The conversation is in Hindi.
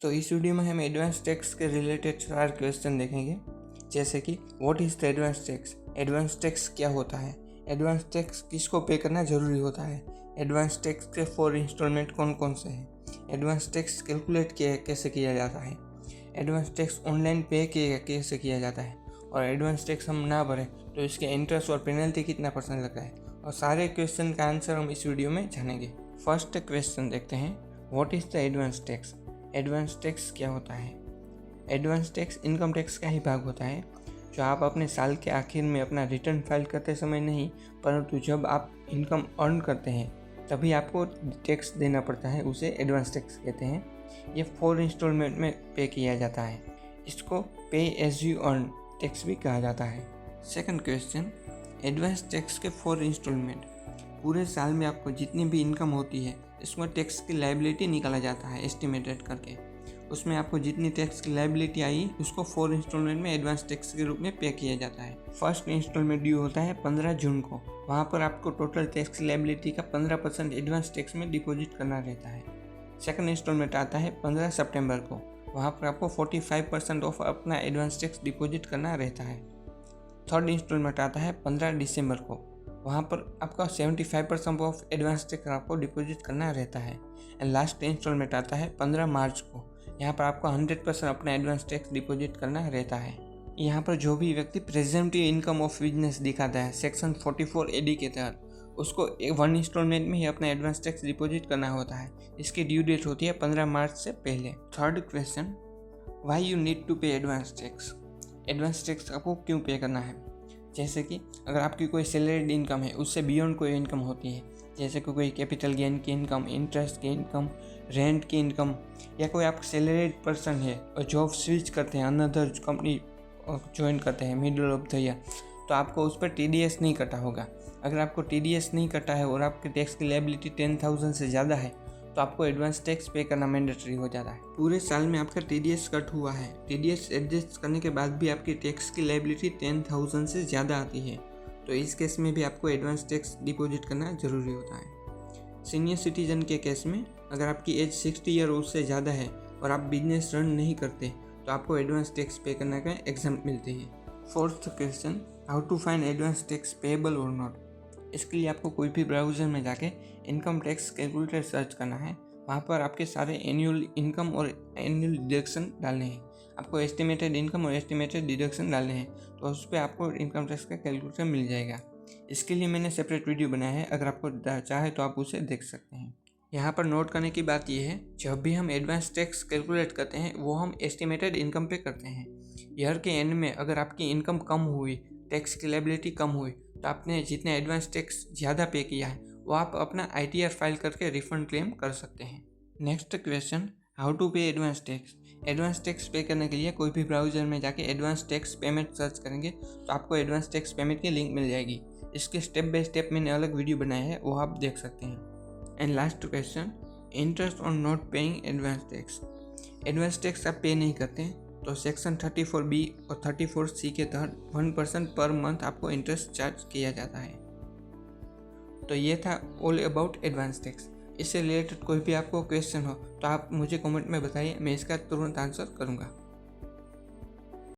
तो इस वीडियो में हम एडवांस टैक्स के रिलेटेड 4 क्वेश्चन देखेंगे, जैसे कि what is the advance tax, advance tax क्या होता है, एडवांस टैक्स किसको पे करना ज़रूरी होता है, एडवांस टैक्स के 4 इंस्टॉलमेंट कौन कौन से हैं, एडवांस टैक्स कैलकुलेट कैसे किया जाता है, एडवांस टैक्स ऑनलाइन पे कैसे किया जाता है, और एडवांस टैक्स हम ना भरें तो इसके इंटरेस्ट और पेनल्टी कितना % लगता है, और सारे क्वेश्चन का आंसर हम इस वीडियो में जानेंगे। फर्स्ट क्वेश्चन देखते हैं, what is the advance tax. Advance tax क्या होता है? एडवांस टैक्स इनकम टैक्स का ही भाग होता है जो आप अपने साल के आखिर में अपना रिटर्न फाइल करते समय नहीं, परंतु जब आप इनकम अर्न करते हैं तभी आपको टैक्स देना पड़ता है, उसे एडवांस टैक्स कहते हैं। ये 4 इंस्टॉलमेंट में पे किया जाता है। इसको पे एज यू अर्न टैक्स भी कहा जाता है। सेकंड क्वेश्चन, एडवांस टैक्स के 4 इंस्टॉलमेंट। पूरे साल में आपको जितनी भी इनकम होती है इसमें टैक्स की लायबिलिटी निकाला जाता है एस्टिमेटेड करके। उसमें आपको जितनी टैक्स की लायबिलिटी आई उसको 4 इंस्टॉलमेंट में एडवांस टैक्स के रूप में पे किया जाता है। फर्स्ट इंस्टॉलमेंट ड्यू होता है 15 जून को। वहाँ पर आपको टोटल टैक्स की लायबिलिटी का 15% एडवांस टैक्स में डिपॉजिट करना रहता है। सेकंड इंस्टॉलमेंट आता है 15 सितंबर को। वहाँ पर आपको 45% ऑफ अपना एडवांस टैक्स डिपॉजिट करना रहता है। थर्ड इंस्टॉलमेंट आता है 15 दिसंबर को। वहाँ पर आपका 75% ऑफ एडवांस टैक्स आपको डिपॉजिट करना रहता है। एंड लास्ट इंस्टॉलमेंट आता है 15 मार्च को। यहाँ पर आपको 100% अपना एडवांस टैक्स डिपॉजिट करना रहता है। यहाँ पर जो भी व्यक्ति प्रेजेंटिव इनकम ऑफ बिजनेस दिखाता है सेक्शन 44 AD के तहत, उसको 1 इंस्टॉलमेंट में ही अपना एडवांस टैक्स डिपॉजिट करना होता है। इसकी ड्यू डेट होती है 15 मार्च से पहले। Third question, why you need to pay advance tax. Advance tax आपको क्यों पे करना है? जैसे कि अगर आपकी कोई सैलरीड इनकम है, उससे बियॉन्ड कोई इनकम होती है, जैसे कि कोई कैपिटल गेन की इनकम, इंटरेस्ट की इनकम, रेंट की इनकम, या कोई आप सैलरीड पर्सन है और जॉब स्विच करते हैं, अनदर कंपनी ज्वाइन करते हैं मिडिल ऑफ द ईयर, तो आपको उस पर TDS नहीं कटा होगा। अगर आपको TDS नहीं कटा है और आपके टैक्स की लायबिलिटी 10,000 से ज़्यादा है तो आपको एडवांस टैक्स पे करना मैंडेटरी हो जाता है। पूरे साल में आपका TDS कट हुआ है, TDS एडजस्ट करने के बाद भी आपकी टैक्स की लायबिलिटी 10,000 से ज़्यादा आती है, तो इस केस में भी आपको एडवांस टैक्स डिपॉजिट करना ज़रूरी होता है। सीनियर सिटीजन के केस में अगर आपकी एज 60 ईयर उससे ज़्यादा है और आप बिजनेस रन नहीं करते तो आपको एडवांस टैक्स पे करने का एग्जाम मिलती है। Fourth question, how to find advance tax payable और नॉट। इसके लिए आपको कोई भी ब्राउज़र में जाके इनकम टैक्स कैलकुलेटर सर्च करना है। वहाँ पर आपके सारे एनुअल इनकम और एनुअल डिडक्शन डालने हैं। आपको एस्टिमेटेड इनकम और एस्टिमेटेड डिडक्शन डालने हैं, तो उस पर आपको इनकम टैक्स का कैलकुलेटर मिल जाएगा। इसके लिए मैंने सेपरेट वीडियो बनाया है, अगर आपको चाहे तो आप उसे देख सकते हैं। यहाँ पर नोट करने की बात यह है, जब भी हम एडवांस टैक्स कैलकुलेट करते हैं वो हम एस्टिमेटेड इनकम पे करते हैं। ईयर के एंड में अगर आपकी इनकम कम हुई, टैक्स की लायबिलिटी कम हुई, तो आपने जितने एडवांस टैक्स ज़्यादा पे किया है वो आप अपना ITR फाइल करके रिफंड क्लेम कर सकते हैं। Next question, how to pay advance tax. Advance tax पे करने के लिए कोई भी ब्राउज़र में जाके एडवांस टैक्स पेमेंट सर्च करेंगे तो आपको एडवांस टैक्स पेमेंट की लिंक मिल जाएगी। इसके स्टेप बाय स्टेप मैंने अलग वीडियो बनाया है, वो आप देख सकते हैं। And last question, interest on not paying advance tax. Advance tax आप पे नहीं करते हैं तो सेक्शन 34B और 34C के तहत 1% पर मंथ आपको इंटरेस्ट चार्ज किया जाता है। तो ये था ऑल अबाउट एडवांस टैक्स। इससे रिलेटेड कोई भी आपको क्वेश्चन हो तो आप मुझे कमेंट में बताइए, मैं इसका तुरंत आंसर करूँगा।